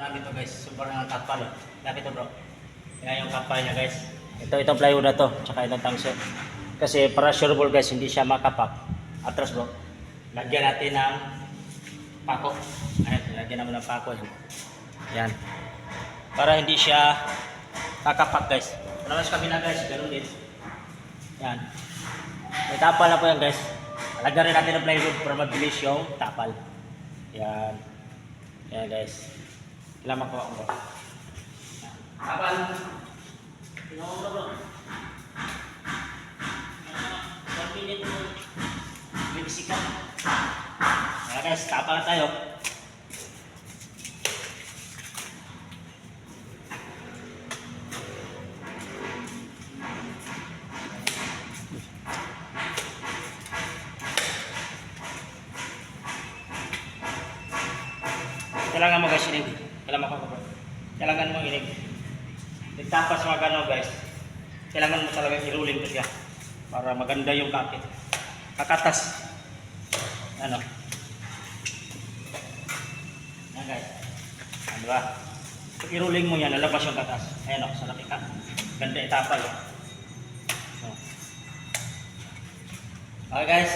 Dami to guys. Sobrang kapal. Laki to bro. Yan yung kapal niya guys. Itong plywood na to. Tsaka itong tangso. Kasi para sureable guys, hindi siya makapak. Atras bro. Lagyan natin ng pako. Ayan, lagyan naman ng pako. Yan. Para hindi siya kakapak guys. Para mas kabila guys, ganun din. Yan. May tapal na po yan guys. Lagyan rin natin ng plywood para mabilis yung tapal. Yan. Yan guys. Kailangan makuha ko bro. Tapal. Tinawag na bro. 1 minute mo. Bibisikan. Yan guys, tapal na tayo. Kailangan mo guys inig. Kailangan mo inig. Nagtapas mga gano guys. Kailangan mo talaga i-rolling ko siya. Para maganda yung kapit. Kakatas. Ano. Yan guys. Ano ba? I-rolling mo yan. Lalabas yung katas. Ayan o. Sa laki ka. Ganda itapal o. Okay guys.